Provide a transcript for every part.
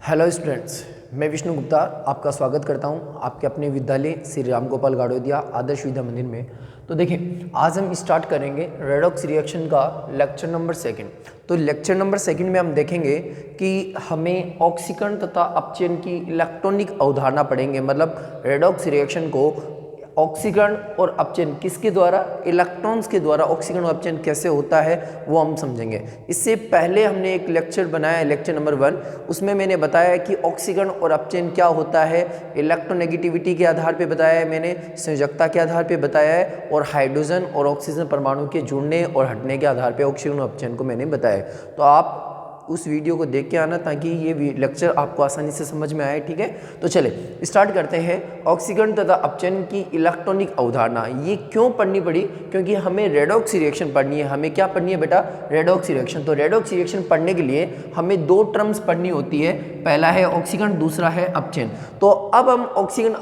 Hello students, मैं विष्णु गुप्ता आपका स्वागत करता हूं आपके अपने विद्यालय श्री राम गोपाल गाड़ोदिया आदर्श विद्या मंदिर में। तो देखिए, आज हम स्टार्ट करेंगे रेडॉक्स रिएक्शन का लेक्चर नंबर 2। तो लेक्चर नंबर 2 में हम देखेंगे कि हमें ऑक्सीकरण तथा अपचयन की इलेक्ट्रॉनिक अवधारणा पढ़ेंगे। मतलब रेडॉक्स रिएक्शन को ऑक्सीकरण और अपचयन किसके द्वारा, इलेक्ट्रॉन्स के द्वारा ऑक्सीकरण और अपचयन कैसे होता है वो हम समझेंगे। इससे पहले हमने एक लेक्चर बनाया है, लेक्चर नंबर 1। उसमें मैंने बताया कि ऑक्सीकरण और अपचयन क्या होता है, इलेक्ट्रोनेगेटिविटी के आधार पे बताया है मैंने, संयोजकता के आधार पे बताया है, और हाइड्रोजन और ऑक्सीजन परमाणु के जुड़ने और हटने के आधार पे ऑक्सीकरण और अपचयन को मैंने बताया है। तो आप उस वीडियो को देख के आना ताकि ये लेक्चर आपको आसानी से समझ में आए। ठीक है, तो चले स्टार्ट करते हैं। ऑक्सीकरण तथा अपचयन की इलेक्ट्रॉनिक अवधारणा ये क्यों पढ़नी पड़ी, क्योंकि हमें रेडॉक्स रिएक्शन पढ़नी है। हमें क्या पढ़नी है बेटा, रेडॉक्स रिएक्शन। तो रेडॉक्स रिएक्शन पढ़ने के लिए हमें 2 टर्म्स पढ़नी होती है, पहला है ऑक्सीकरण, दूसरा है अपचयन। तो अब हम ऑक्सीकरण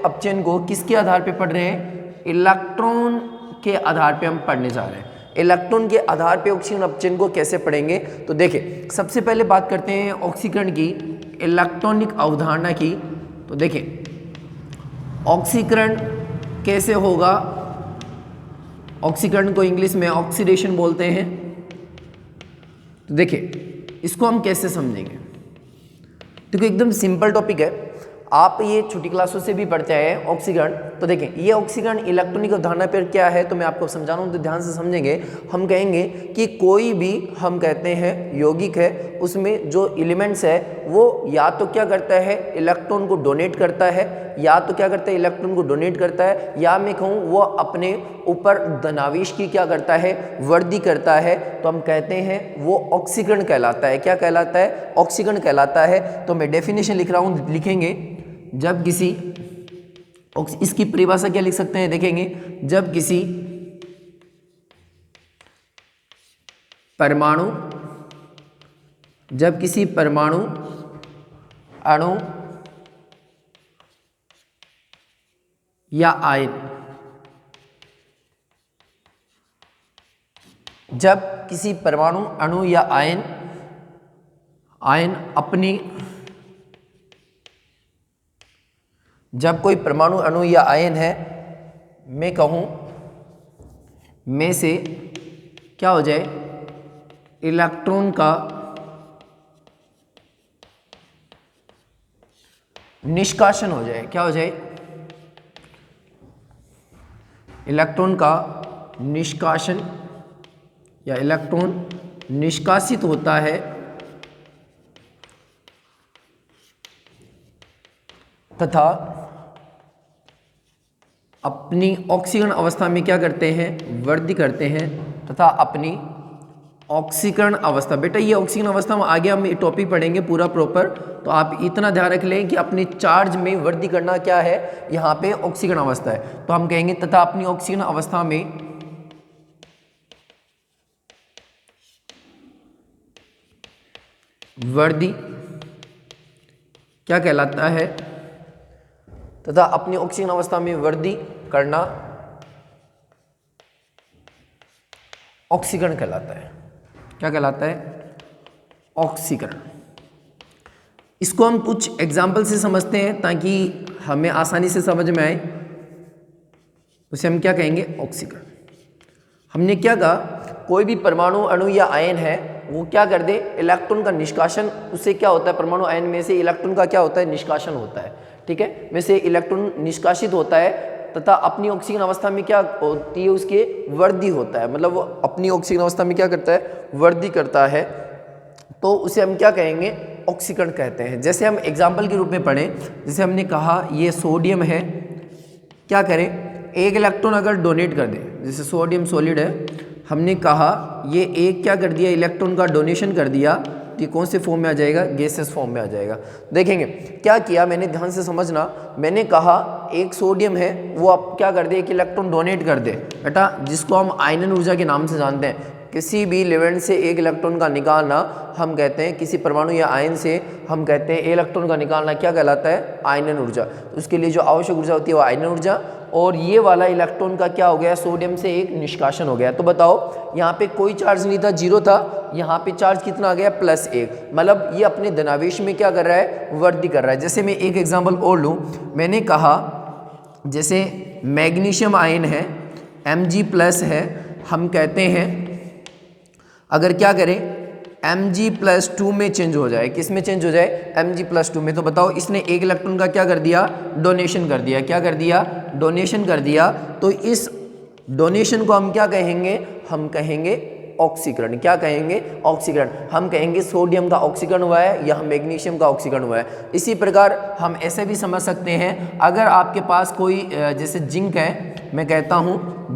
अपचयन को किसके आधार पर पढ़ रहे हैं, इलेक्ट्रॉन के आधार पर हम पढ़ने जा रहे हैं। इलेक्ट्रॉन के आधार पे ऑक्सीकरण अपचयन को कैसे पढ़ेंगे, तो देखिए सबसे पहले बात करते हैं ऑक्सीकरण की इलेक्ट्रॉनिक अवधारणा की। तो देखिए ऑक्सीकरण कैसे होगा, ऑक्सीकरण को इंग्लिश में ऑक्सीडेशन बोलते हैं। तो देखिए इसको हम कैसे समझेंगे, क्योंकि एकदम सिंपल टॉपिक है, आप ये छोटी क्लासों से भी पढ़ते हैं ऑक्सीकरण। तो देखें ये ऑक्सीकरण इलेक्ट्रॉनिक अवधारणा पर क्या है, तो मैं आपको समझा रहा हूँ, तो ध्यान से समझेंगे। हम कहेंगे कि कोई भी, हम कहते हैं यौगिक है, उसमें जो एलिमेंट्स है वो या तो क्या करता है, इलेक्ट्रॉन को डोनेट करता है, या तो क्या करता है, इलेक्ट्रॉन को डोनेट करता है, या मैं कहूँ वो अपने ऊपर धनावेश की क्या करता है, वृद्धि करता है। तो हम कहते हैं वो ऑक्सीकरण कहलाता है। क्या कहलाता है, ऑक्सीकरण कहलाता है। तो मैं डेफिनेशन लिख रहा हूँ, लिखेंगे जब किसी, इसकी परिभाषा क्या लिख सकते हैं, देखेंगे जब किसी परमाणु, अणु या आयन, जब किसी परमाणु, अणु या आयन अपनी, जब कोई परमाणु, अणु या आयन है, मैं कहूं में से क्या हो जाए, इलेक्ट्रॉन का निष्कासन हो जाए। क्या हो जाए, इलेक्ट्रॉन का निष्कासन, या इलेक्ट्रॉन निष्कासित होता है तथा अपनी ऑक्सीकरण अवस्था में क्या करते हैं, वृद्धि करते हैं, तथा अपनी ऑक्सीकरण अवस्था, बेटा ये ऑक्सीकरण अवस्था में आगे हम ये टॉपिक पढ़ेंगे पूरा प्रॉपर। तो आप इतना ध्यान रख लें कि अपनी चार्ज में वृद्धि करना क्या है, यहाँ पे ऑक्सीकरण अवस्था है। तो हम कहेंगे तथा अपनी ऑक्सीकरण अवस्था में वृद्धि क्या कहलाता है, तथा अपनी ऑक्सीजन अवस्था में वृद्धि करना ऑक्सीकरण कहलाता है। क्या कहलाता है, ऑक्सीकरण। इसको हम कुछ एग्जाम्पल से समझते हैं ताकि हमें आसानी से समझ में आए। उसे हम क्या कहेंगे, ऑक्सीकरण। हमने क्या कहा, कोई भी परमाणु, अणु या आयन है वो क्या कर दे, इलेक्ट्रॉन का निष्कासन, उससे क्या होता है, परमाणु आयन में से इलेक्ट्रॉन का क्या होता है, निष्कासन होता है। ठीक है, में से इलेक्ट्रॉन निष्कासित होता है तथा अपनी ऑक्सीजन अवस्था में क्या होती है, उसके वृद्धि होता है। मतलब वो अपनी ऑक्सीजन अवस्था में क्या करता है, वृद्धि करता है। तो उसे हम क्या कहेंगे, ऑक्सीकरण कहते हैं। जैसे हम एग्जाम्पल के रूप में पढ़ें, जैसे हमने कहा ये सोडियम है, क्या करें, एक इलेक्ट्रॉन अगर डोनेट कर दे, जैसे सोडियम सॉलिड है, हमने कहा ये एक क्या कर दिया, इलेक्ट्रॉन का डोनेशन कर दिया, तो ये कौन से फॉर्म में आ जाएगा, गैसेस फॉर्म में आ जाएगा। देखेंगे क्या किया मैंने, ध्यान से समझना। मैंने कहा एक सोडियम है, वो आप क्या कर दे, एक इलेक्ट्रॉन डोनेट कर दे बेटा, जिसको हम आयनन ऊर्जा के नाम से जानते हैं। किसी भी एलिमेंट से एक इलेक्ट्रॉन का निकालना हम कहते हैं, किसी परमाणु या आयन से हम कहते हैं इलेक्ट्रॉन का निकालना क्या कहलाता है, आयनन ऊर्जा। तो उसके लिए जो आवश्यक ऊर्जा होती है वो आयनन ऊर्जा, और ये वाला इलेक्ट्रॉन का क्या हो गया, सोडियम से एक निष्कासन हो गया। तो बताओ यहाँ पे कोई चार्ज नहीं था, जीरो था, यहाँ पे चार्ज कितना आ गया, +1। मतलब ये अपने धनावेश में क्या कर रहा है, वृद्धि कर रहा है। जैसे मैं एक एग्जाम्पल और लूँ, मैंने कहा जैसे मैग्नीशियम आयन है Mg+ है, हम कहते हैं अगर क्या करें Mg+2 में चेंज हो जाए, किस में चेंज हो जाए, Mg+2 में। तो बताओ इसने एक इलेक्ट्रॉन का क्या कर दिया, डोनेशन कर दिया, क्या कर दिया, डोनेशन कर दिया। तो इस डोनेशन को हम क्या कहेंगे, हम कहेंगे ऑक्सीकरण। क्या कहेंगे, ऑक्सीकरण। हम कहेंगे सोडियम का ऑक्सीकरण हुआ है या मैग्नीशियम का ऑक्सीकरण हुआ है। इसी प्रकार हम ऐसे भी समझ सकते हैं, अगर आपके पास कोई जैसे जिंक है, मैं कहता हूँ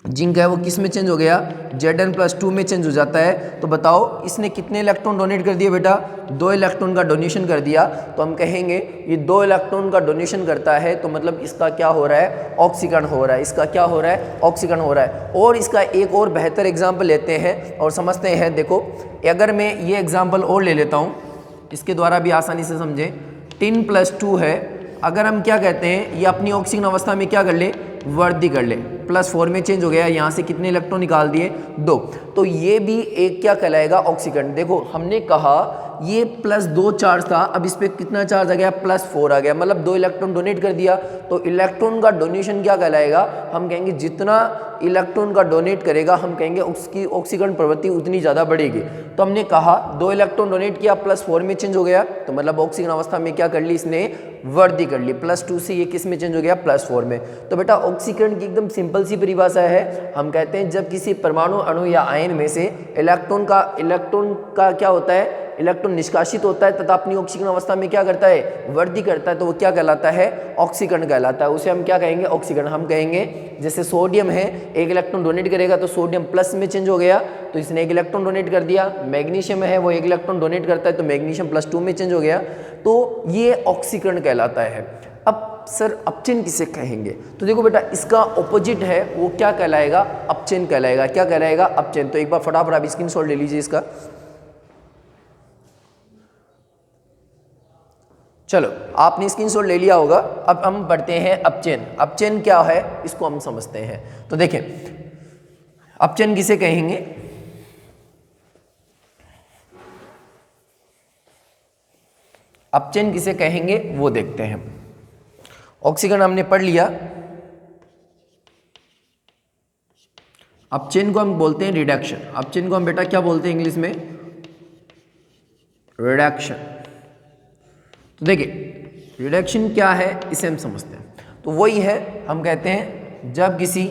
जिंक है, वो किस में चेंज हो गया, Zn+2 में चेंज हो जाता है। तो बताओ इसने कितने इलेक्ट्रॉन डोनेट कर दिए बेटा, 2 इलेक्ट्रॉन का डोनेशन कर दिया। तो हम कहेंगे ये 2 इलेक्ट्रॉन का डोनेशन करता है, तो मतलब इसका क्या हो रहा है, ऑक्सीकरण हो रहा है। इसका क्या हो रहा है, ऑक्सीकरण हो रहा है। और इसका एक और बेहतर एग्जाम्पल लेते हैं और समझते हैं। देखो अगर मैं ये एग्जाम्पल और ले लेता हूँ, इसके द्वारा भी आसानी से समझें। Tin+2 है, अगर हम क्या कहते हैं, ये अपनी ऑक्सीजन अवस्था में क्या कर ले, वृद्धि कर ले, +4 में चेंज हो गया। यहाँ से कितने इलेक्ट्रॉन निकाल दिए, 2। तो ये भी एक क्या कहलाएगा, ऑक्सीकरण। देखो हमने कहा ये +2 चार्ज था, अब इस पर कितना चार्ज आ गया, +4 आ गया, मतलब 2 इलेक्ट्रॉन डोनेट कर दिया। तो इलेक्ट्रॉन का डोनेशन क्या कहलाएगा, हम कहेंगे जितना इलेक्ट्रॉन का डोनेट करेगा, हम कहेंगे उसकी ऑक्सीकरण प्रवृत्ति उतनी ज़्यादा बढ़ेगी। तो हमने कहा 2 इलेक्ट्रॉन डोनेट किया, +4 में चेंज हो गया, तो मतलब ऑक्सीजन अवस्था में क्या कर ली, इसने वृद्धि कर ली। +2 से ये किस में चेंज हो गया, +4 में। तो बेटा ऑक्सीकरण की एकदम सिंपल सी परिभाषा है। हम कहते हैं जब किसी परमाणु, अणु या आयन में से इलेक्ट्रॉन का क्या होता है, इलेक्ट्रॉन निष्कासित होता है तथा अपनी ऑक्सीकरण अवस्था में क्या करता है, वृद्धि करता है, तो वो क्या कहलाता है, ऑक्सीकरण कहलाता है। उसे हम क्या कहेंगे, ऑक्सीकरण। हम कहेंगे जैसे सोडियम है, एक इलेक्ट्रॉन डोनेट करेगा तो सोडियम प्लस में चेंज हो गया, तो इसने एक इलेक्ट्रॉन डोनेट कर दिया। मैग्नीशियम है, वो एक इलेक्ट्रॉन डोनेट करता है तो मैग्नीशियम +2 में चेंज हो गया, तो ये ऑक्सीकरण कहलाता है। अब सर अपचयन किसे कहेंगे, तो देखो बेटा इसका ऑपोजिट है, वो क्या कहलाएगा, अपचयन कहलाएगा। क्या कहलाएगा, अपचयन। तो एक बार फटाफट आप स्क्रीनशॉट ले लीजिए इसका। चलो आपने स्क्रीनशॉट ले लिया होगा। अब हम बढ़ते हैं अपचयन। अपचयन क्या है इसको हम समझते हैं। तो देखें अपचयन किसे कहेंगे, अपचयन किसे कहेंगे वो देखते हैं। ऑक्सीकरण हमने पढ़ लिया, अपचयन को हम बोलते हैं रिडक्शन। अपचयन को हम बेटा क्या बोलते हैं इंग्लिश में, रिडक्शन। तो देखिए रिडक्शन क्या है इसे हम समझते हैं। तो वही है, हम कहते हैं जब किसी,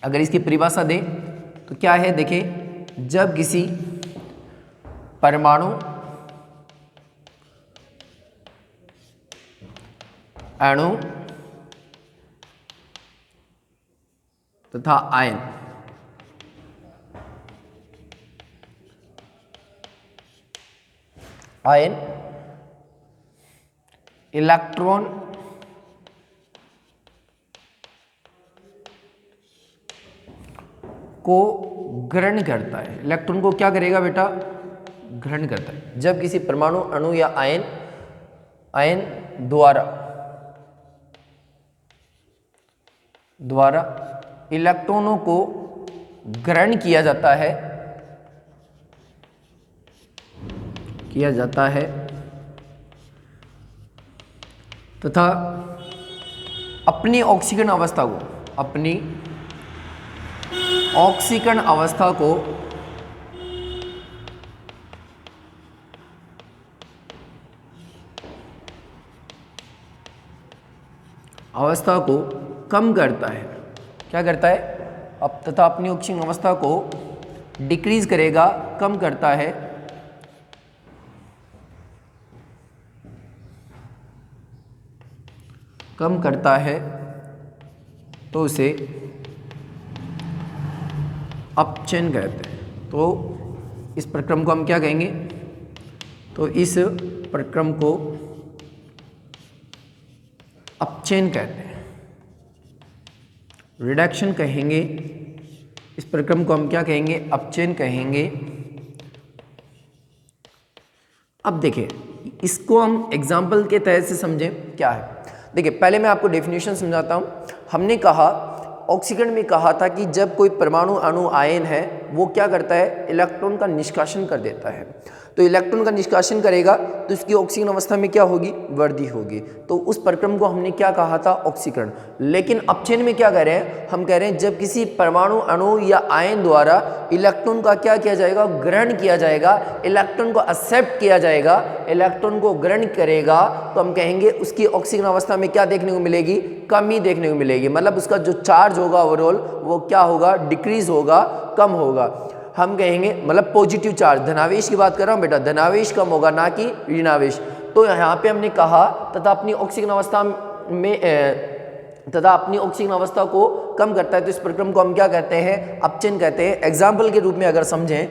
अगर इसकी परिभाषा दें तो क्या है, देखिए जब किसी परमाणु, अणु तथा आयन इलेक्ट्रॉन को ग्रहण करता है। इलेक्ट्रॉन को क्या करेगा बेटा, ग्रहण करता है। जब किसी परमाणु, अणु या आयन द्वारा इलेक्ट्रॉनों को ग्रहण किया जाता है तथा अपनी ऑक्सीकरण अवस्था को कम करता है। क्या करता है, अब तथा अपनी ऑक्सीजन अवस्था को डिक्रीज करेगा, कम करता है, तो उसे अपचयन कहते हैं। तो इस प्रक्रम को हम क्या कहेंगे, तो इस प्रक्रम को अपचयन कहते हैं, रिडक्शन कहेंगे। इस प्रक्रम को हम क्या कहेंगे, अपचयन कहेंगे। अब देखिए इसको हम एग्जाम्पल के तहत से समझें क्या है। देखिए पहले मैं आपको डेफिनेशन समझाता हूँ। हमने कहा ऑक्सीकरण में कहा था कि जब कोई परमाणु अणु आयन है वो क्या करता है, इलेक्ट्रॉन का निष्कासन कर देता है। तो इलेक्ट्रॉन का निष्कासन करेगा तो इसकी ऑक्सीजन अवस्था में क्या होगी, वृद्धि होगी। तो उस प्रक्रम को हमने क्या कहा था, ऑक्सीकरण। लेकिन अपचयन में क्या कह रहे हैं, हम कह रहे हैं जब किसी परमाणु अणु या आयन द्वारा इलेक्ट्रॉन का क्या किया जाएगा, ग्रहण किया जाएगा, इलेक्ट्रॉन को एक्सेप्ट किया जाएगा, इलेक्ट्रॉन को ग्रहण करेगा, तो हम कहेंगे उसकी ऑक्सीजन अवस्था में क्या देखने को मिलेगी, कमी देखने को मिलेगी। मतलब उसका जो चार्ज होगा ओवरऑल वो क्या होगा, डिक्रीज होगा, कम होगा। हम कहेंगे मतलब पॉजिटिव चार्ज, धनावेश की बात कर रहा हूँ बेटा, धनावेश कम होगा ना कि ऋणावेश। तो यहाँ पे हमने कहा तथा अपनी ऑक्सीजन अवस्था में तथा अपनी ऑक्सीजन अवस्था को कम करता है। तो इस प्रक्रम को हम क्या कहते हैं, अपचयन कहते हैं। एग्जाम्पल के रूप में अगर समझें,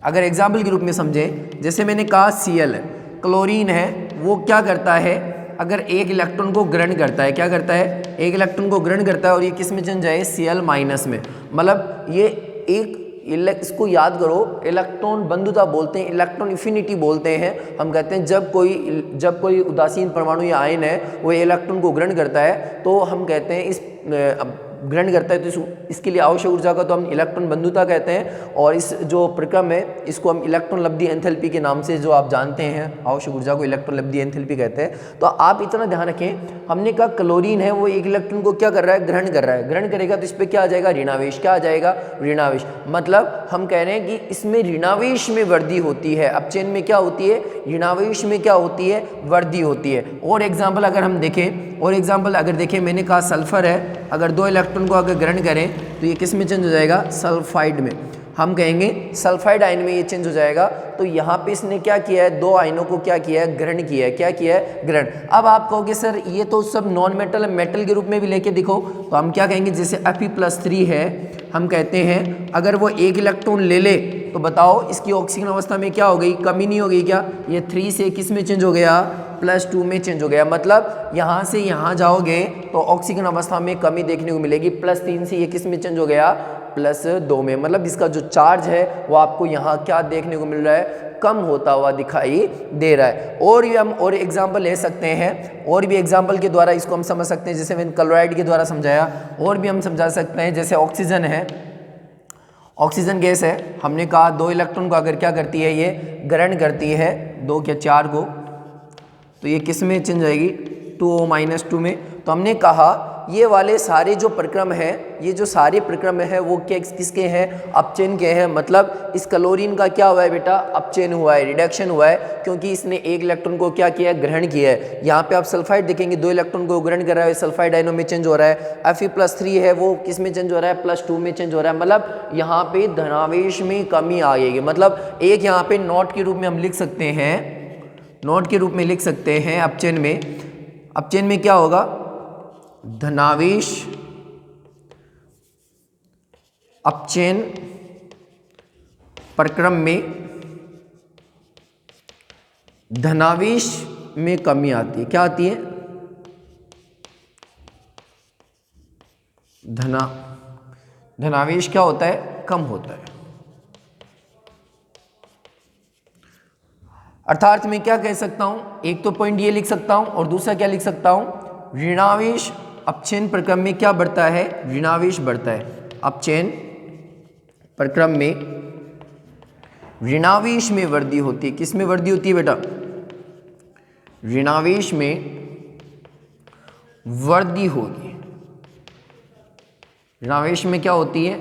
अगर एग्जाम्पल के रूप में समझें, जैसे मैंने कहा Cl क्लोरीन है, वो क्या करता है, अगर एक इलेक्ट्रॉन को ग्रहण करता है, क्या करता है, एक इलेक्ट्रॉन को ग्रहण करता है और ये किस में चेंज जाए, Cl माइनस में। मतलब ये एक इसको याद करो, इलेक्ट्रॉन बंधुता बोलते हैं, इलेक्ट्रॉन इफिनिटी बोलते हैं। हम कहते हैं जब कोई उदासीन परमाणु या आयन है वो इलेक्ट्रॉन को ग्रहण करता है तो हम कहते हैं इस ग्रहण करता है तो इसके लिए आवश्यक ऊर्जा का तो हम इलेक्ट्रॉन बंधुता कहते हैं। और इस जो प्रक्रम है इसको हम इलेक्ट्रॉन लब्धि एंथैल्पी के नाम से जो आप जानते हैं, आवश्यक ऊर्जा को इलेक्ट्रॉन लब्धि एंथैल्पी कहते हैं। तो आप इतना ध्यान रखें, हमने कहा क्लोरीन है वो एक इलेक्ट्रॉन को क्या कर रहा है, ग्रहण कर रहा है। ग्रहण करेगा तो इस पर क्या आ जाएगा, ऋणावेश। क्या आ जाएगा, ऋणावेश। मतलब हम कह रहे हैं कि इसमें ऋणावेश में वृद्धि होती है। अपचयन में क्या होती है, ऋणावेश में क्या होती है, वृद्धि होती है। और एग्जाम्पल अगर हम देखें, और एग्जाम्पल अगर देखें, मैंने कहा सल्फर है, अगर दो इलेक्ट्रॉन को अगर ग्रहण करें तो ये किस में चेंज हो जाएगा, सल्फाइड में। हम कहेंगे सल्फाइड आयन में ये चेंज हो जाएगा। तो यहाँ पे इसने क्या किया है, दो आयनों को क्या किया है, ग्रहण किया है। क्या किया है, ग्रहण। अब आप कहोगे सर ये तो सब नॉन मेटल है, मेटल के रूप में भी लेके दिखो। तो हम क्या कहेंगे, जैसे Fe+3 है, हम कहते हैं अगर वो एक इलेक्ट्रॉन ले ले तो बताओ इसकी ऑक्सीजन अवस्था में क्या हो गई, कमी नहीं हो गई क्या। ये 3 से किस में चेंज हो गया, +2 में चेंज हो गया। मतलब यहाँ से यहाँ जाओगे तो ऑक्सीजन अवस्था में कमी देखने को मिलेगी। +3 से ये किस में चेंज हो गया, +2 में। मतलब इसका जो चार्ज है वो आपको यहाँ क्या देखने को मिल रहा है, कम होता हुआ दिखाई दे रहा है। और भी हम और एग्जाम्पल ले सकते हैं, और भी एग्जाम्पल के द्वारा इसको हम समझ सकते हैं, जैसे मैंने क्लोराइड के द्वारा समझाया। और भी हम समझा सकते हैं, जैसे ऑक्सीजन है, ऑक्सीजन गैस है, हमने कहा दो इलेक्ट्रॉन को अगर क्या करती है, ये ग्रहण करती है, 2 या 4 को, तो ये किस में चेंज जाएगी, 2O-2 में। तो हमने कहा ये वाले सारे जो प्रक्रम है, ये जो सारे प्रक्रम है वो क्या किसके हैं, अपचयन के हैं। मतलब इस क्लोरीन का क्या हुआ है बेटा, अपचयन हुआ है, रिडक्शन हुआ है, क्योंकि इसने एक इलेक्ट्रॉन को क्या किया है, ग्रहण किया है। यहाँ पे आप सल्फाइड देखेंगे, दो इलेक्ट्रॉन को ग्रहण कर रहा है, सल्फाइड आयनों में चेंज हो रहा है। Fe+3 है वो किस में चेंज हो रहा है, +2 में चेंज हो रहा है। मतलब यहाँ पे धनावेश में कमी आएगी। मतलब एक यहाँ पे नोट के रूप में हम लिख सकते हैं, नोट के रूप में लिख सकते हैं अपचयन में। अपचयन में क्या होगा, धनावेश, अपचयन प्रक्रम में धनावेश में कमी आती है। क्या आती है, धनावेश क्या होता है, कम होता है। अर्थात मैं क्या कह सकता हूं, एक तो पॉइंट ये लिख सकता हूं और दूसरा क्या लिख सकता हूं, ऋणावेश अपचयन प्रक्रम में क्या बढ़ता है, ऋणावेश बढ़ता है। अपचयन प्रक्रम में ऋणावेश में वृद्धि होती है। किस में वृद्धि होती है बेटा, ऋणावेश में वृद्धि होगी। ऋणावेश में क्या होती है,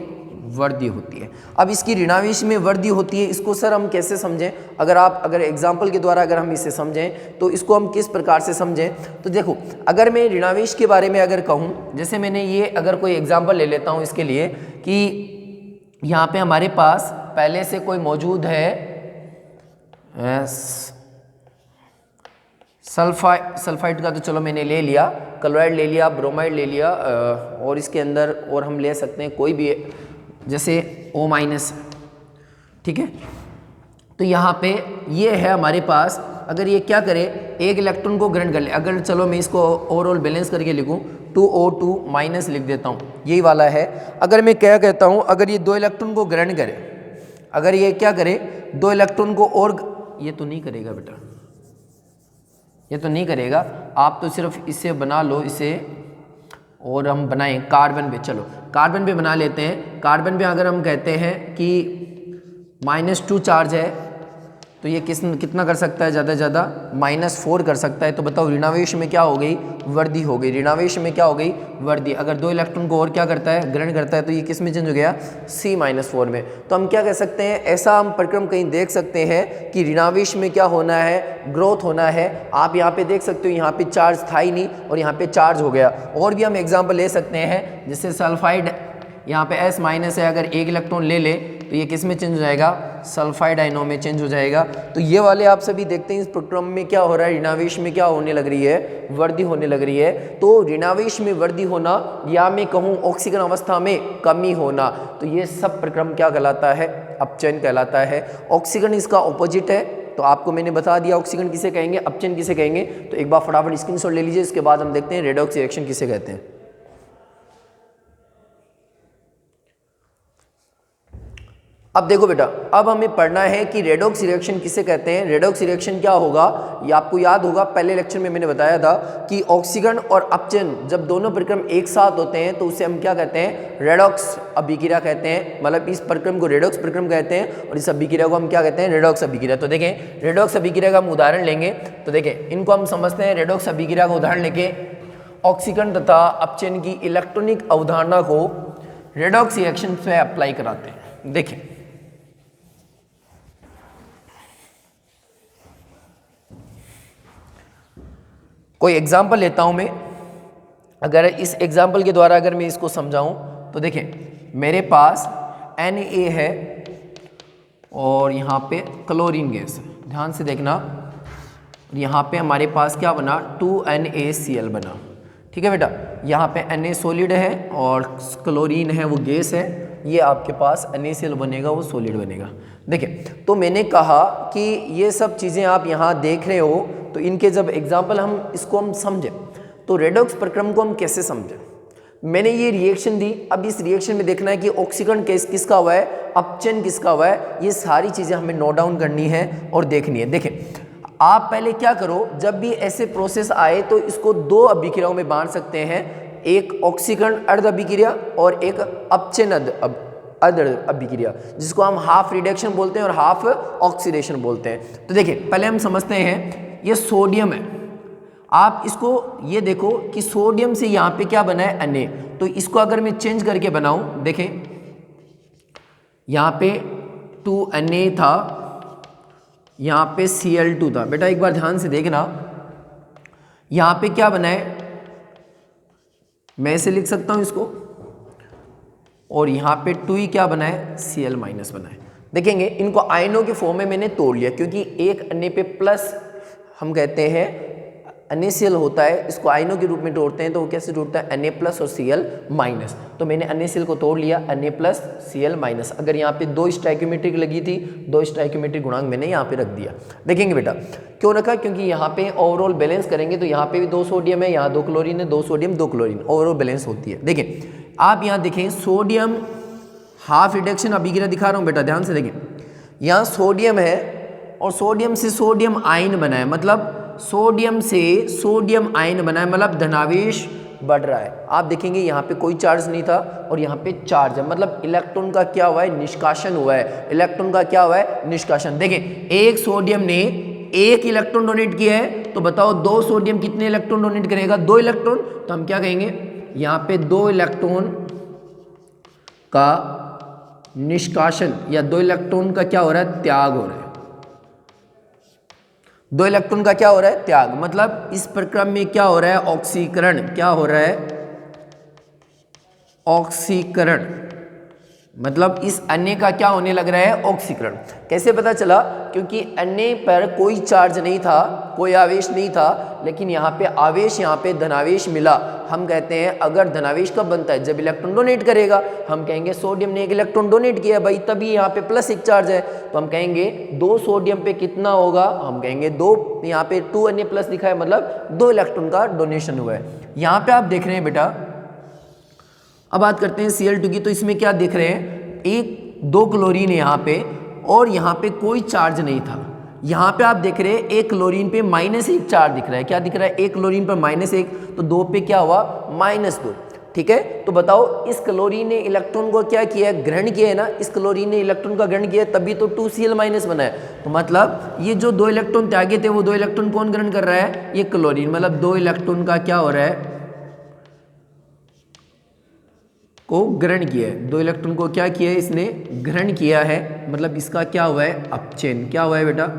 वृद्धि होती है। अब इसकी ऋणावेश में वृद्धि होती है, इसको सर हम कैसे समझें, अगर एग्जाम्पल के द्वारा अगर हम इसे समझें तो इसको हम किस प्रकार से समझें। तो देखो, अगर मैं ऋणावेश के बारे में अगर कहूँ, जैसे मैंने ये अगर कोई एग्जाम्पल ले लेता हूँ इसके लिए कि यहाँ पे हमारे पास पहले से कोई मौजूद है सल्फाइड का, तो चलो मैंने ले लिया, क्लोराइड ले लिया, ब्रोमाइड ले लिया, और इसके अंदर और हम ले सकते हैं कोई भी, जैसे O-, ठीक है। तो यहाँ पे ये है हमारे पास, अगर ये क्या करे, एक इलेक्ट्रॉन को ग्रहण कर ले। अगर चलो मैं इसको ओवरऑल बैलेंस करके लिखूँ, 2O2- लिख देता हूँ, यही वाला है। अगर मैं क्या कहता हूँ, अगर ये दो इलेक्ट्रॉन को ग्रहण करे, अगर ये क्या करे, दो इलेक्ट्रॉन को, और ये तो नहीं करेगा बेटा, ये तो नहीं करेगा। आप तो सिर्फ इसे बना लो इसे, और हम बनाएं कार्बन पे। चलो कार्बन पे बना लेते हैं। कार्बन पे अगर हम कहते हैं कि -2 चार्ज है तो ये कितना कर सकता है, ज़्यादा से ज़्यादा -4 कर सकता है। तो बताओ ऋणावेश में क्या हो गई, वृद्धि हो गई। ऋणावेश में क्या हो गई, वृद्धि। अगर 2 इलेक्ट्रॉन को और क्या करता है, ग्रहण करता है, तो ये किस में चेंज हो गया, C-4 में। तो हम क्या कह सकते हैं, ऐसा हम प्रक्रम कहीं देख सकते हैं कि ऋणावेश में क्या होना है, ग्रोथ होना है। आप यहाँ पे देख सकते हो, यहाँ पे चार्ज था ही नहीं और यहाँ पे चार्ज हो गया। और भी हम एग्जाम्पल ले सकते हैं, जैसे सल्फाइड, यहाँ पे S- है, अगर 1 इलेक्ट्रॉन ले ले तो ये किस में चेंज हो जाएगा, सल्फाइड आयनों में चेंज हो जाएगा। तो ये वाले आप सभी देखते हैं इस प्रक्रम में क्या हो रहा है, ऋणावेश में क्या होने लग रही है, वृद्धि होने लग रही है। तो ऋणावेश में वृद्धि होना, या मैं कहूँ ऑक्सीजन अवस्था में कमी होना, तो ये सब प्रक्रम क्या कहलाता है, अपचयन कहलाता है। ऑक्सीजन इसका ऑपोजिट है, तो आपको मैंने बता दिया ऑक्सीजन किसे कहेंगे, अपचयन किसे कहेंगे। तो एक बार फटाफट स्क्रीनशॉट ले लीजिए, इसके बाद हम देखते हैं रेडॉक्स रिएक्शन किसे कहते हैं। अब देखो बेटा, अब हमें पढ़ना है कि रेडॉक्स रिएक्शन किसे कहते हैं। रेडॉक्स रिएक्शन क्या होगा, ये आपको याद होगा, पहले लेक्चर में मैंने बताया था कि ऑक्सीजन और अपचयन जब दोनों प्रक्रम एक साथ होते हैं तो उसे हम क्या कहते हैं, रेडॉक्स अभिक्रिया कहते हैं। मतलब इस प्रक्रम को रेडॉक्स प्रक्रम कहते हैं और इस अभिक्रिया को हम क्या कहते हैं, रेडॉक्स अभिक्रिया। तो देखें रेडॉक्स अभिक्रिया का हम उदाहरण लेंगे, तो देखें इनको हम समझते हैं। रेडॉक्स अभिक्रिया का उदाहरण लेके ऑक्सीजन तथा अपचयन की इलेक्ट्रॉनिक अवधारणा को रेडॉक्स रिएक्शन से अप्लाई कराते हैं। देखें कोई एग्जाम्पल लेता हूं मैं, अगर इस एग्जाम्पल के द्वारा अगर मैं इसको समझाऊं तो देखें मेरे पास Na है और यहाँ पे क्लोरीन गैस है, ध्यान से देखना। यहाँ पे हमारे पास क्या बना, 2NaCl बना, ठीक है बेटा। यहाँ पे Na सॉलिड है और क्लोरीन है वो गैस है, ये आपके पास NaCl बनेगा, वो सॉलिड बनेगा। देखिए तो मैंने कहा कि ये सब चीज़ें आप यहाँ देख रहे हो, तो इनके जब एग्जाम्पल हम इसको हम समझें तो रेडॉक्स प्रक्रम को हम कैसे समझें। मैंने ये रिएक्शन दी, अब इस रिएक्शन में देखना है कि ऑक्सीकरण किसका हुआ है, अपचयन किसका हुआ है। ये सारी चीज़ें हमें नोट डाउन करनी है और देखनी है। देखें आप पहले क्या करो, जब भी ऐसे प्रोसेस आए तो इसको 2 अभिक्रियाओं में बांट सकते हैं, एक ऑक्सीकरण अर्ध अभिक्रिया और एक अपचयन अर्ध अभिक्रिया, जिसको हम हाफ रिडक्शन बोलते हैं और हाफ ऑक्सीडेशन बोलते हैं। तो देखिए पहले हम समझते हैं, ये सोडियम है, आप इसको ये देखो कि सोडियम से यहाँ पे क्या बना है, Na। तो इसको अगर मैं चेंज करके बनाऊं, देखें यहाँ पे 2Na था, यहाँ पे Cl2 था। बेटा एक बार ध्यान से देखना, यहाँ पे क्या बना है, मैं ऐसे लिख सकता हूँ इसको, और यहाँ पे 2 ही क्या बना है, Cl- बना है। देखेंगे इनको आयनों के फॉर्म में मैंने तोड़ लिया, क्योंकि एक Na पे प्लस हम कहते हैं NaCl होता है, इसको आयनों के रूप में तोड़ते हैं तो वो कैसे टूटता है, Na+ और Cl-। तो मैंने NaCl को तोड़ लिया, Na+ Cl-। अगर यहाँ पे 2 स्टोइकियोमेट्रिक लगी थी, 2 स्टोइकियोमेट्रिक गुणांक मैंने यहाँ पे रख दिया। देखेंगे बेटा क्यों रखा, क्योंकि यहाँ पे ओवरऑल बैलेंस करेंगे तो यहाँ पे भी 2 सोडियम है, यहाँ 2 क्लोरीन है, 2 सोडियम 2 क्लोरीन, ओवरऑल बैलेंस होती है। देखिए आप यहाँ देखें सोडियम हाफ रिडक्शन अभिक्रिया दिखा रहा हूँ बेटा, ध्यान से देखें। यहाँ सोडियम है और सोडियम से सोडियम आयन बना है, मतलब सोडियम से सोडियम आयन बना है, मतलब धनावेश बढ़ रहा है। आप देखेंगे यहाँ पे कोई चार्ज नहीं था और यहाँ पे चार्ज है, मतलब इलेक्ट्रॉन का क्या हुआ है, निष्कासन हुआ है। इलेक्ट्रॉन का क्या हुआ है, निष्कासन। देखें एक सोडियम ने 1 इलेक्ट्रॉन डोनेट किया है, तो बताओ 2 सोडियम कितने इलेक्ट्रॉन डोनेट करेगा, 2 इलेक्ट्रॉन। तो हम क्या कहेंगे, यहाँ पे 2 इलेक्ट्रॉन का निष्कासन या 2 इलेक्ट्रॉन का क्या हो रहा है, त्याग हो रहा है। 2 इलेक्ट्रॉन का क्या हो रहा है, त्याग। मतलब इस प्रक्रम में क्या हो रहा है, ऑक्सीकरण। क्या हो रहा है, ऑक्सीकरण। मतलब इस अन्य का क्या होने लग रहा है, ऑक्सीकरण। कैसे पता चला, क्योंकि अन्य पर कोई चार्ज नहीं था, कोई आवेश नहीं था, लेकिन यहाँ पे आवेश, यहाँ पे धनावेश मिला। हम कहते हैं अगर धनावेश कब बनता है, जब इलेक्ट्रॉन डोनेट करेगा। हम कहेंगे सोडियम ने 1 इलेक्ट्रॉन डोनेट किया भाई, तभी यहाँ पे +1 चार्ज है, तो हम कहेंगे 2 सोडियम पे कितना होगा, हम कहेंगे 2, यहाँ पे 2Na+ लिखा है, मतलब 2 इलेक्ट्रॉन का डोनेशन हुआ है। यहाँ पे आप देख रहे हैं बेटा, अब बात करते हैं Cl2 की, तो इसमें क्या देख रहे हैं, 2 क्लोरीन है यहाँ पे और यहाँ पे कोई चार्ज नहीं था, यहाँ पे आप देख रहे हैं एक क्लोरीन पे -1 चार्ज दिख रहा है। क्या दिख रहा है? एक क्लोरीन पर -1, तो 2 पे क्या हुआ? -2। ठीक है, तो बताओ इस क्लोरीन ने इलेक्ट्रॉन को क्या किया है? ग्रहण किया है ना। इस क्लोरीन ने इलेक्ट्रॉन का ग्रहण किया है, तभी तो 2Cl- बना है। तो मतलब ये जो 2 इलेक्ट्रॉन त्यागे थे वो 2 इलेक्ट्रॉन कौन ग्रहण कर रहा है? ये क्लोरीन। मतलब 2 इलेक्ट्रॉन का क्या हो रहा है? को ग्रहण किया है। 2 इलेक्ट्रॉन को क्या किया है? इसने ग्रहण किया है। मतलब इसका क्या हुआ है? अपचयन। क्या हुआ है बेटा?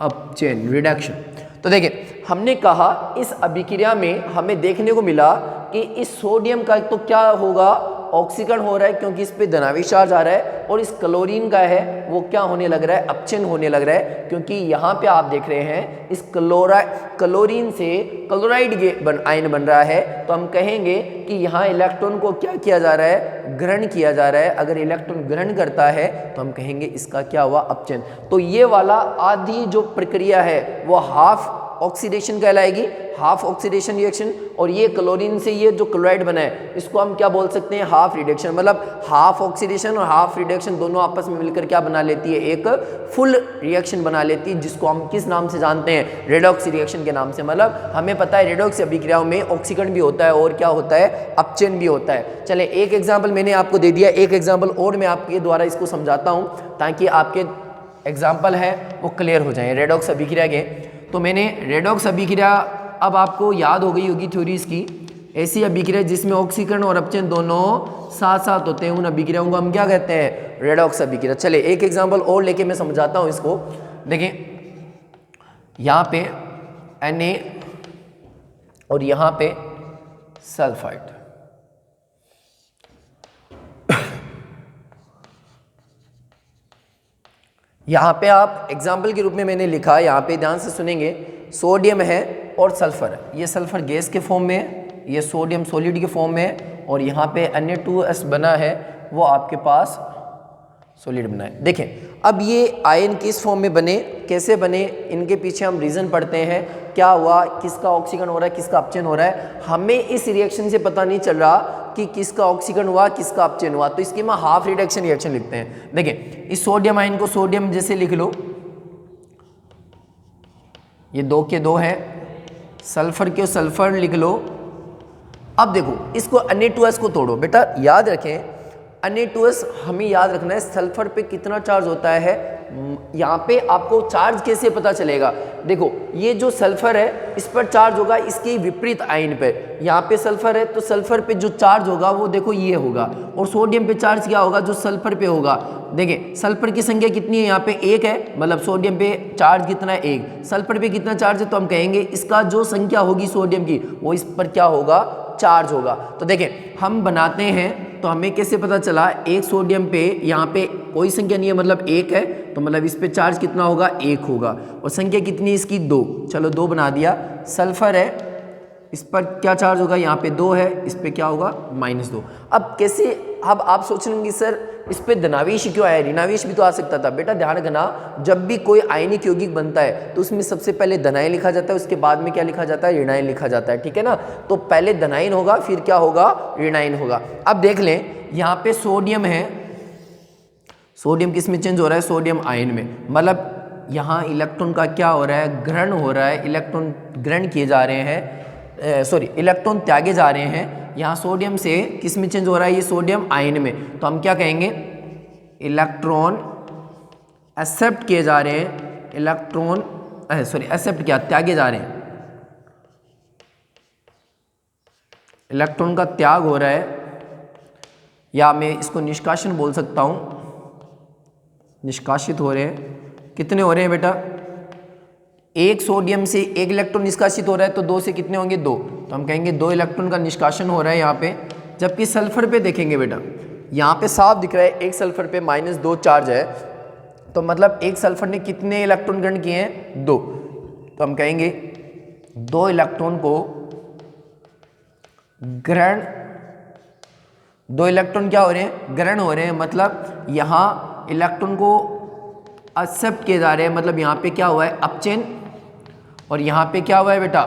अपचयन, रिडक्शन। तो देखिए हमने कहा इस अभिक्रिया में हमें देखने को मिला कि इस सोडियम का तो क्या होगा? ऑक्सीकरण हो रहा है, क्योंकि इस पे धनात्मक चार्ज आ रहा है। और इस क्लोरीन का है वो क्या होने लग रहा है? अपचयन होने लग रहा है, क्योंकि यहाँ पे आप देख रहे हैं इस क्लोरीन से क्लोराइड आयन बन रहा है। तो हम कहेंगे कि यहाँ इलेक्ट्रॉन को क्या किया जा रहा है? ग्रहण किया जा रहा है। अगर इलेक्ट्रॉन ग्रहण करता है तो हम कहेंगे इसका क्या हुआ? अपचयन। तो ये वाला आधी जो प्रक्रिया है वो हाफ ऑक्सीडेशन कहलाएगी, हाफ ऑक्सीडेशन रिएक्शन। और ये क्लोरीन से ये जो क्लोराइड बना है इसको हम क्या बोल सकते हैं? Half reduction. मतलब हाफ ऑक्सीडेशन और हाफ रिडक्शन दोनों आपस में मिलकर क्या बना लेती है? एक फुल रिएक्शन बना लेती है, जिसको हम किस नाम से जानते हैं? रेडॉक्स रिएक्शन के नाम से। मतलब हमें पता है रेडॉक्स अभिक्रियाओं में ऑक्सीकरण भी होता है और क्या होता है? अपचयन भी होता है। चले एक एग्जाम्पल मैंने आपको दे दिया, एक एग्जाम्पल और मैं आपके द्वारा इसको समझाता हूँ ताकि आपके एग्जाम्पल है वो क्लियर हो जाए रेडॉक्स अभिक्रिया के। तो मैंने रेडॉक्स अभिक्रिया अब आपको याद हो गई होगी थ्योरी इसकी। ऐसी अभिक्रिया जिसमें ऑक्सीकरण और अपचयन दोनों साथ साथ होते हैं, उन अभिक्रियाओं को हम क्या कहते हैं? रेडॉक्स अभिक्रिया। चले एक एग्जांपल और लेके मैं समझाता हूं इसको। देखिए यहाँ पे Na और यहाँ पे सल्फाइड। यहाँ पे आप एग्जाम्पल के रूप में मैंने लिखा, यहाँ पे ध्यान से सुनेंगे, सोडियम है और सल्फर है। ये सल्फर गैस के फॉर्म में है, ये सोडियम सॉलिड के फॉर्म में है, और यहाँ पे Na2S बना है वो आपके पास सॉलिड बना है। देखें अब ये आयन किस फॉर्म में बने, कैसे बने, इनके पीछे हम रीज़न पढ़ते हैं। क्या हुआ? किसका ऑक्सीकरण हो रहा है, किसका अपचयन हो रहा है? हमें इस रिएक्शन से पता नहीं चल रहा कि किसका ऑक्सीकरण हुआ, किसका अपचयन हुआ। तो इसकी हम हाफ रिडक्शन रिएक्शन लिखते हैं। देखिए इस सोडियम आयन को सोडियम जैसे लिख लो, ये 2 के 2 है। सल्फर के सल्फर लिख लो। अब देखो इसको Na2S को तोड़ो। बेटा याद रखें Na2S हमें याद रखना है सल्फर पे कितना चार्ज होता है। यहाँ पे आपको चार्ज कैसे पता चलेगा? देखो ये जो सल्फर है इस पर चार्ज होगा इसके विपरीत आयन पे। यहाँ पे सल्फर है तो सल्फर पे जो चार्ज होगा वो देखो ये होगा, और सोडियम पे चार्ज क्या होगा? जो सल्फर पे होगा। देखिए सल्फर की संख्या कितनी है? यहाँ पे 1 है, मतलब सोडियम पे चार्ज कितना है? 1। सल्फर पे कितना चार्ज है? तो हम कहेंगे इसका जो संख्या होगी सोडियम की वो इस पर क्या होगा? चार्ज होगा। तो देखें हम बनाते हैं तो हमें कैसे पता चला? एक सोडियम पे यहाँ पे कोई संख्या नहीं है, मतलब 1 है, तो मतलब इस पे चार्ज कितना होगा? 1 होगा। और संख्या कितनी है इसकी? 2। चलो 2 बना दिया। सल्फर है, इस पर क्या चार्ज होगा? यहाँ पे 2 है, इस पे क्या होगा? -2। अब कैसे? अब आप सोचेंगे सर इस पे धनावेश क्यों आया? ऋणावेश भी तो आ सकता था। बेटा ध्यान रखना, जब भी कोई आयनिक यौगिक बनता है तो उसमें सबसे पहले धनायन लिखा जाता है, उसके बाद में क्या लिखा जाता है? ऋणायन लिखा जाता है। ठीक है ना? तो पहले धनायन होगा, फिर क्या होगा? ऋणायन होगा। अब देख लें यहाँ पे सोडियम है, सोडियम किस में चेंज हो रहा है? सोडियम आयन में। मतलब यहाँ इलेक्ट्रॉन का क्या हो रहा है? ग्रहण हो रहा है। इलेक्ट्रॉन ग्रहण किए जा रहे हैं, इलेक्ट्रॉन त्यागे जा रहे हैं। यहाँ सोडियम से किस में चेंज हो रहा है? ये सोडियम आयन में। तो हम क्या कहेंगे? इलेक्ट्रॉन एक्सेप्ट किए जा रहे हैं, इलेक्ट्रॉन एक्सेप्ट क्या? त्यागे जा रहे हैं। इलेक्ट्रॉन का त्याग हो रहा है, या मैं इसको निष्कासन बोल सकता हूँ। निष्कासित हो रहे हैं। कितने हो रहे हैं बेटा? एक सोडियम से 1 इलेक्ट्रॉन निष्कासित हो रहा है, तो 2 से कितने होंगे? 2। तो हम कहेंगे 2 इलेक्ट्रॉन का निष्कासन हो रहा है यहाँ पे। जबकि सल्फर पे देखेंगे बेटा, यहाँ पे साफ दिख रहा है एक सल्फर पे -2 चार्ज है, तो मतलब एक सल्फर ने कितने इलेक्ट्रॉन ग्रहण किए हैं? 2। तो हम कहेंगे 2 इलेक्ट्रॉन को ग्रहण, 2 इलेक्ट्रॉन क्या हो रहे हैं? ग्रहण हो रहे हैं। मतलब यहाँ इलेक्ट्रॉन को एक्सेप्ट किए जा रहे हैं, मतलब यहाँ पे क्या हुआ है? अपचयन। और यहाँ पे क्या हुआ है बेटा?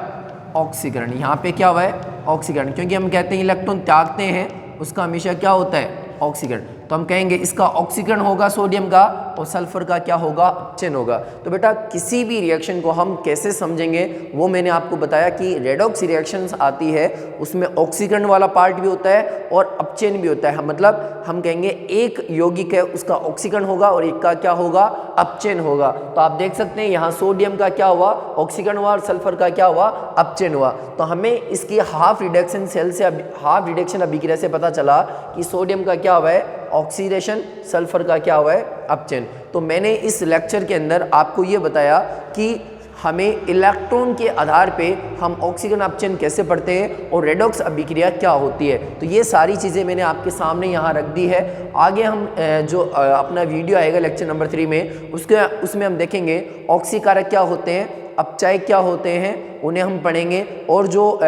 ऑक्सीकरण। यहाँ पे क्या हुआ है? ऑक्सीकरण। क्योंकि हम कहते हैं इलेक्ट्रॉन त्यागते हैं उसका हमेशा क्या होता है? ऑक्सीकरण। तो हम कहेंगे इसका ऑक्सीकरण होगा सोडियम का और सल्फर का क्या होगा, अपचयन होगा। तो बेटा किसी भी रिएक्शन को हम कैसे समझेंगे वो मैंने आपको बताया कि रेडॉक्स रिएक्शंस आती है उसमें ऑक्सीकरण वाला पार्ट भी होता है और अपचयन भी होता है। मतलब हम कहेंगे एक यौगिक है उसका ऑक्सीकरण होगा और एक का क्या होगा, अपचयन होगा। तो आप देख सकते हैं यहाँ सोडियम का क्या हुआ, ऑक्सीकरण हुआ और सल्फर का क्या हुआ, अपचयन हुआ। तो हमें इसकी हाफ रिडक्शन सेल से हाफ रिडक्शन अभिक्रिया से पता चला कि सोडियम का क्या हुआ है, ऑक्सीडेशन, सल्फर का क्या हुआ है, अपचयन। तो मैंने इस लेक्चर के अंदर आपको ये बताया कि हमें इलेक्ट्रॉन के आधार पे हम ऑक्सीकरण अपचयन कैसे पढ़ते हैं और रेडॉक्स अभिक्रिया क्या होती है। तो ये सारी चीज़ें मैंने आपके सामने यहाँ रख दी है। आगे हम जो अपना वीडियो आएगा लेक्चर नंबर 3 में उसमें हम देखेंगे ऑक्सीकारक क्या होते हैं, अपचायक क्या होते हैं, उन्हें हम पढ़ेंगे और जो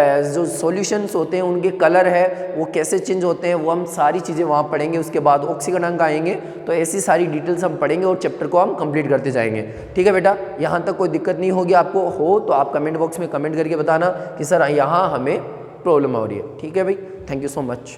सॉल्यूशंस होते हैं उनके कलर है वो कैसे चेंज होते हैं वो हम सारी चीज़ें वहाँ पढ़ेंगे। उसके बाद ऑक्सीकरणांक आएंगे तो ऐसी सारी डिटेल्स हम पढ़ेंगे और चैप्टर को हम कंप्लीट करते जाएंगे। ठीक है बेटा, यहाँ तक कोई दिक्कत नहीं होगी आपको, हो तो आप कमेंट बॉक्स में कमेंट करके बताना कि सर यहाँ हमें प्रॉब्लम हो रही है। ठीक है भाई, थैंक यू सो मच।